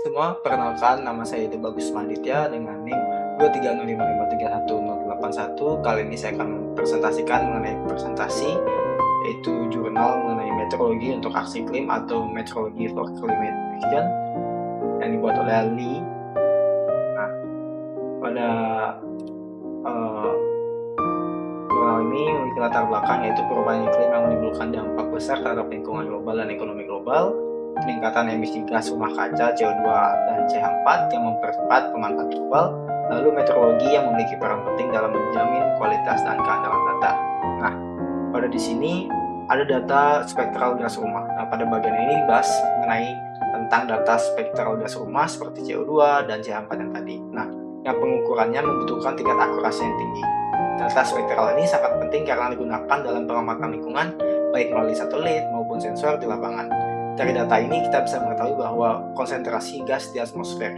semua, perkenalkan nama saya itu Bagus Manditya dengan NIM 23055318081. Kali ini saya akan mempresentasikan mengenai presentasi yaitu jurnal mengenai meteorologi untuk aksi iklim atau Meteorology for Climate Action yang dibuat oleh Lee. Nah, pada jurnal ini memiliki latar belakang yaitu perubahan iklim yang menimbulkan dampak besar terhadap lingkungan global dan ekonomi global, peningkatan emisi gas rumah kaca CO2 dan CH4 yang mempercepat pemanfaatan global, lalu meteorologi yang memiliki peran penting dalam menjamin kualitas dan keandalan data. Nah, pada di sini ada data spektral gas rumah. Nah, pada bagian ini dibahas mengenai tentang data spektral gas rumah seperti CO2 dan CH4 yang tadi. Nah, yang pengukurannya membutuhkan tingkat akurasi yang tinggi. Data spektral ini sangat penting karena digunakan dalam pengamatan lingkungan baik melalui satelit maupun sensor di lapangan. Dari data ini kita bisa mengetahui bahwa konsentrasi gas di atmosfer.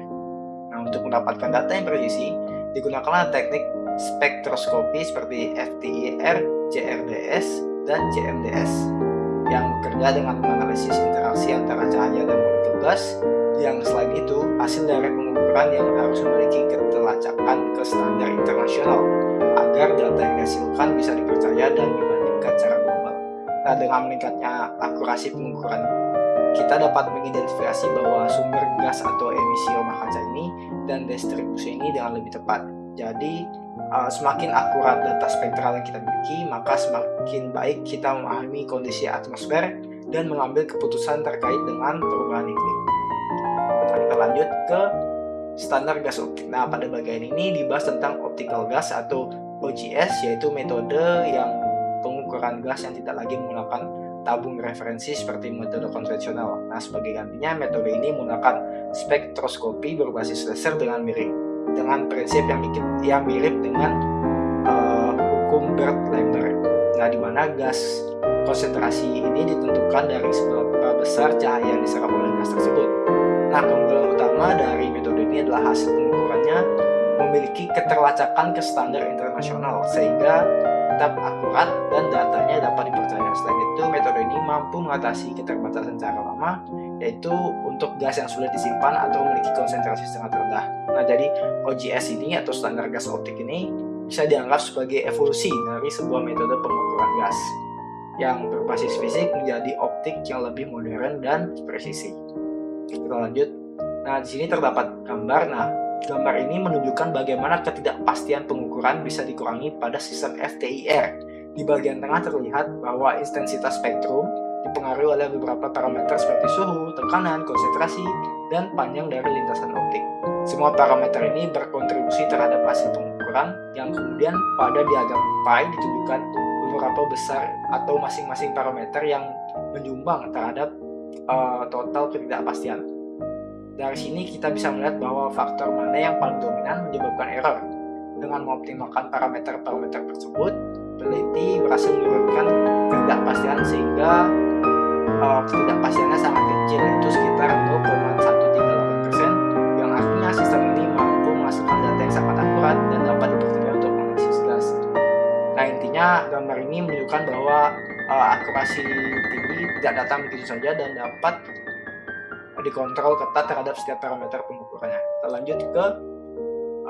Nah, untuk mendapatkan data yang presisi, digunakanlah teknik spektroskopi seperti FTIR, JRDS, dan JMDS yang bekerja dengan menganalisis interaksi antara cahaya dan molekul gas. Yang selain itu, hasil dari pengukuran yang harus memiliki ketelacakan ke standar internasional agar data yang dihasilkan bisa dipercaya dan dibandingkan secara global. Nah, dengan meningkatnya akurasi pengukuran, kita dapat mengidentifikasi bahwa sumber gas atau emisi rumah kaca ini dan distribusi ini dengan lebih tepat. Jadi, semakin akurat data spektral yang kita miliki, maka semakin baik kita memahami kondisi atmosfer dan mengambil keputusan terkait dengan perubahan iklim. Nah, kita lanjut ke standar gas optik. Nah, pada bagian ini dibahas tentang optical gas atau OGS, yaitu metode yang pengukuran gas yang tidak lagi menggunakan tabung referensi seperti metode konvensional. Nah, sebagai gantinya metode ini menggunakan spektroskopi berbasis laser dengan prinsip yang mirip dengan hukum Bert-Lambert. Nah, di mana gas konsentrasi ini ditentukan dari seberapa besar cahaya yang diserap oleh gas tersebut. Nah, keunggulan utama dari metode ini adalah hasil pengukurannya memiliki keterlacakan ke standar internasional sehingga tetap akurat dan datanya dapat dipercaya. Selain itu, metode ini mampu mengatasi keterbatasan cara lama, yaitu untuk gas yang sulit disimpan atau memiliki konsentrasi sangat rendah. Nah, jadi OGS ini atau standar gas optik ini bisa dianggap sebagai evolusi dari sebuah metode pengukuran gas yang berbasis fisik menjadi optik yang lebih modern dan presisi. Kita lanjut. Nah, di sini terdapat gambar. Nah, gambar ini menunjukkan bagaimana ketidakpastian pengukuran bisa dikurangi pada sistem FTIR. Di bagian tengah terlihat bahwa intensitas spektrum dipengaruhi oleh beberapa parameter seperti suhu, tekanan, konsentrasi, dan panjang dari lintasan optik. Semua parameter ini berkontribusi terhadap hasil pengukuran yang kemudian pada diagram pie ditunjukkan beberapa besar atau masing-masing parameter yang menyumbang terhadap total ketidakpastian. Dari sini kita bisa melihat bahwa faktor mana yang paling dominan menyebabkan error. Dengan mengoptimalkan parameter-parameter tersebut, peneliti berhasil menurunkan ketidakpastian sehingga ketidakpastiannya sangat kecil, yaitu sekitar 0,138%, yang artinya sistem ini mampu menghasilkan data yang sangat akurat dan dapat dipercaya untuk menganalisis gas. Nah, intinya gambar ini menunjukkan bahwa akurasi tinggi tidak datang begitu saja dan dapat dikontrol ketat terhadap setiap parameter pengukurannya. Kita lanjut ke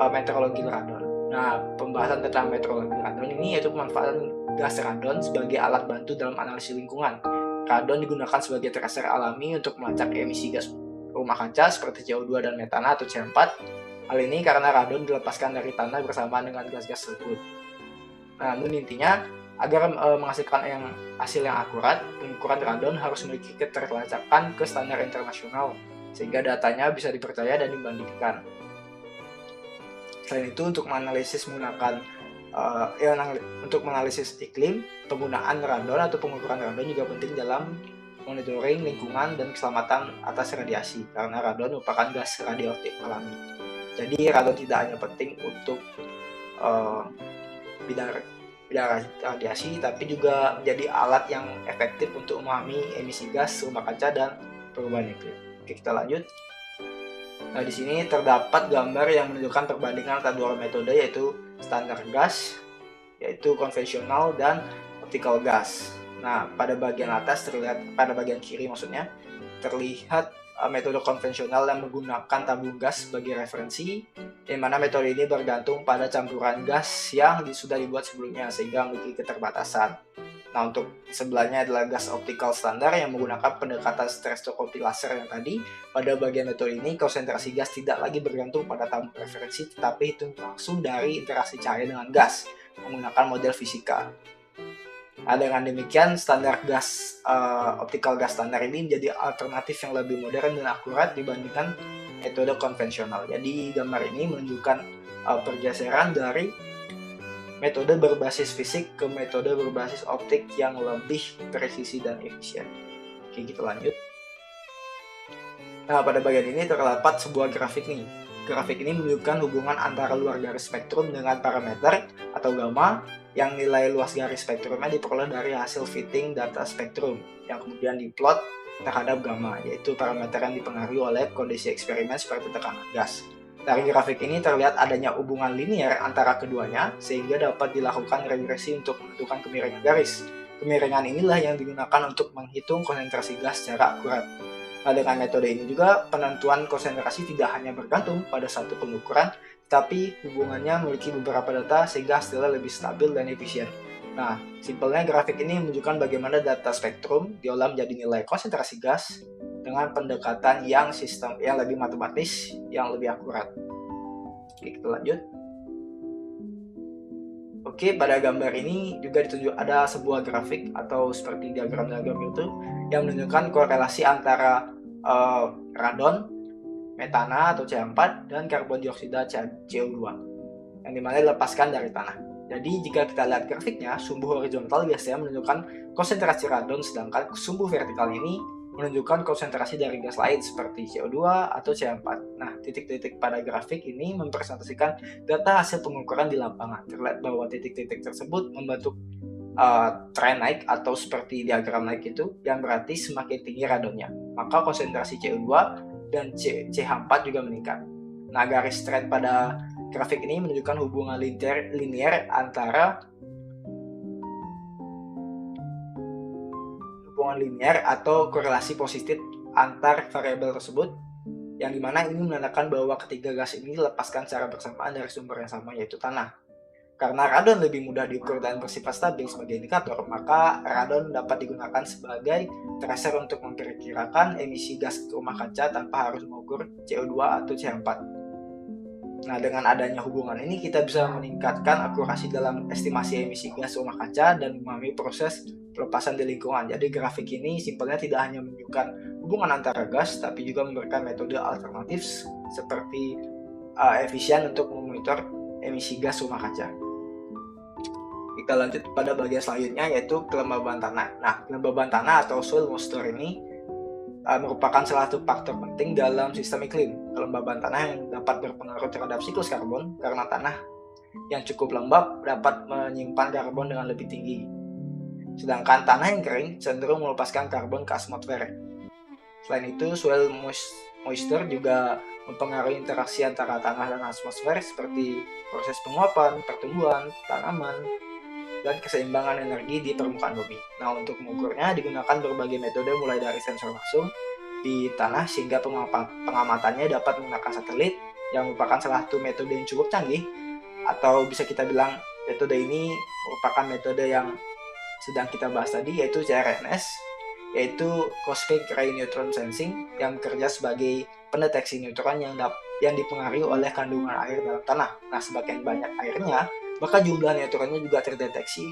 meteorologi radon. Nah, pembahasan tentang meteorologi radon ini yaitu pemanfaatan gas radon sebagai alat bantu dalam analisis lingkungan. Radon digunakan sebagai tracer alami untuk melacak emisi gas rumah kaca seperti CO2 dan metana atau CH4. Hal ini karena radon dilepaskan dari tanah bersamaan dengan gas-gas tersebut. Namun intinya, agar menghasilkan hasil yang akurat, pengukuran radon harus memiliki keterlacakan ke standar internasional sehingga datanya bisa dipercaya dan dibandingkan. Selain itu, untuk menganalisis iklim, penggunaan radon atau pengukuran radon juga penting dalam monitoring lingkungan dan keselamatan atas radiasi karena radon merupakan gas radioaktif alami. Jadi radon tidak hanya penting untuk bidang radiasi, tapi juga menjadi alat yang efektif untuk memahami emisi gas rumah kaca dan perubahan iklim. Oke, kita lanjut. Nah, di sini terdapat gambar yang menunjukkan perbandingan antara dua metode, yaitu standar gas, yaitu konvensional, dan optical gas. Nah, pada bagian atas pada bagian kiri maksudnya, terlihat metode konvensional yang menggunakan tabung gas sebagai referensi, di mana metode ini bergantung pada campuran gas yang sudah dibuat sebelumnya sehingga memiliki keterbatasan. Nah, untuk sebelahnya adalah gas optikal standar yang menggunakan pendekatan stereoskopi laser yang tadi. Pada bagian metode ini, konsentrasi gas tidak lagi bergantung pada tabung referensi, tetapi itu langsung dari interaksi cahaya dengan gas menggunakan model fisika. Nah, dengan demikian, standar gas optikal gas standar ini menjadi alternatif yang lebih modern dan akurat dibandingkan metode konvensional. Jadi, gambar ini menunjukkan pergeseran dari metode berbasis fisik ke metode berbasis optik yang lebih presisi dan efisien. Oke, kita lanjut. Nah, pada bagian ini terdapat sebuah grafik nih. Grafik ini menunjukkan hubungan antara luar garis spektrum dengan parameter atau gamma, yang nilai luas garis spektrumnya diperoleh dari hasil fitting data spektrum yang kemudian diplot terhadap gamma, yaitu parameter yang dipengaruhi oleh kondisi eksperimen seperti tekanan gas. Dari grafik ini terlihat adanya hubungan linear antara keduanya, sehingga dapat dilakukan regresi untuk menentukan kemiringan garis. Kemiringan inilah yang digunakan untuk menghitung konsentrasi gas secara akurat. Nah, dengan metode ini juga penentuan konsentrasi tidak hanya bergantung pada satu pengukuran, tapi hubungannya memiliki beberapa data sehingga hasilnya lebih stabil dan efisien. Nah, simpelnya grafik ini menunjukkan bagaimana data spektrum diolah menjadi nilai konsentrasi gas dengan pendekatan yang lebih matematis, yang lebih akurat. Oke, kita lanjut. Oke, pada gambar ini juga ditunjuk ada sebuah grafik atau seperti diagram-diagram itu yang menunjukkan korelasi antara radon, metana atau CH4 dan karbon dioksida CO2 yang dimana dilepaskan dari tanah. Jadi jika kita lihat grafiknya, sumbu horizontal biasanya menunjukkan konsentrasi radon, sedangkan sumbu vertikal ini menunjukkan konsentrasi dari gas lain seperti CO2 atau CH4. Nah, titik-titik pada grafik ini mempresentasikan data hasil pengukuran di lapangan. Terlihat bahwa titik-titik tersebut membentuk tren naik atau seperti diagram naik itu, yang berarti semakin tinggi radonnya, maka konsentrasi CO2 dan CH4 juga meningkat. Nah, garis tren pada grafik ini menunjukkan hubungan linear antara linear atau korelasi positif antar variabel tersebut, yang dimana ini menandakan bahwa ketiga gas ini dilepaskan secara bersamaan dari sumber yang sama, yaitu tanah. Karena radon lebih mudah diukur dan bersifat stabil sebagai indikator, maka radon dapat digunakan sebagai tracer untuk memperkirakan emisi gas rumah kaca tanpa harus mengukur CO2 atau CH4. Nah, dengan adanya hubungan ini kita bisa meningkatkan akurasi dalam estimasi emisi gas rumah kaca dan memahami proses pelepasan di lingkungan. Jadi grafik ini simpelnya tidak hanya menunjukkan hubungan antara gas, tapi juga memberikan metode alternatif seperti efisien untuk memonitor emisi gas rumah kaca. Kita lanjut pada bagian selanjutnya, yaitu kelembaban tanah. Nah, kelembaban tanah atau soil moisture ini merupakan salah satu faktor penting dalam sistem iklim. Kelembaban tanah yang dapat berpengaruh terhadap siklus karbon, karena tanah yang cukup lembab dapat menyimpan karbon dengan lebih tinggi. Sedangkan tanah yang kering cenderung melepaskan karbon ke atmosfer. Selain itu, soil moisture juga mempengaruhi interaksi antara tanah dan atmosfer seperti proses penguapan, pertumbuhan, tanaman, dan keseimbangan energi di permukaan bumi. Nah, untuk mengukurnya digunakan berbagai metode mulai dari sensor langsung di tanah sehingga pengamatannya dapat menggunakan satelit, yang merupakan salah satu metode yang cukup canggih, atau bisa kita bilang metode ini merupakan metode yang sedang kita bahas tadi, yaitu CRNS, yaitu Cosmic Ray Neutron Sensing, yang bekerja sebagai pendeteksi neutron yang dipengaruhi oleh kandungan air dalam tanah. Nah, semakin banyak airnya, maka jumlah neutronnya juga terdeteksi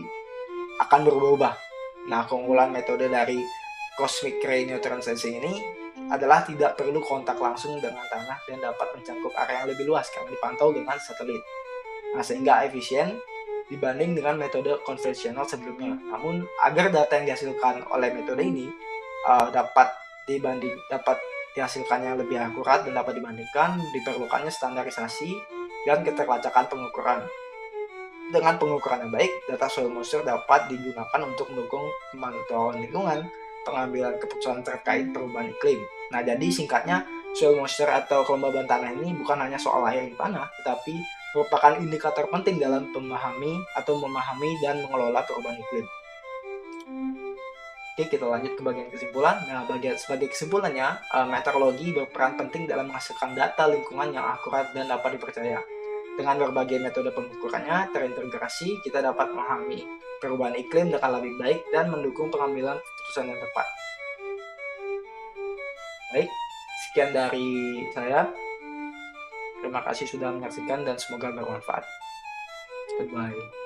akan berubah-ubah. Nah, keunggulan metode dari Cosmic Ray Neutron Sensing ini adalah tidak perlu kontak langsung dengan tanah dan dapat mencakup area yang lebih luas karena dipantau dengan satelit. Nah, sehingga efisien dibanding dengan metode konvensional sebelumnya. Namun, agar data yang dihasilkan oleh metode ini dapat dihasilkannya lebih akurat dan dapat dibandingkan, diperlukannya standarisasi dan keterlacakan pengukuran. Dengan pengukuran yang baik, data soil moisture dapat digunakan untuk mendukung pemantauan lingkungan, pengambilan keputusan terkait perubahan iklim. Nah, jadi singkatnya, soil moisture atau kelembaban tanah ini bukan hanya soal air di tanah, tetapi merupakan indikator penting dalam memahami dan mengelola perubahan iklim. Oke, kita lanjut ke bagian kesimpulan. Nah, sebagai kesimpulannya, meteorologi berperan penting dalam menghasilkan data lingkungan yang akurat dan dapat dipercaya. Dengan berbagai metode pengukurannya terintegrasi, kita dapat memahami perubahan iklim dengan lebih baik dan mendukung pengambilan keputusan yang tepat. Baik, sekian dari saya. Terima kasih sudah menyaksikan dan semoga bermanfaat. Goodbye.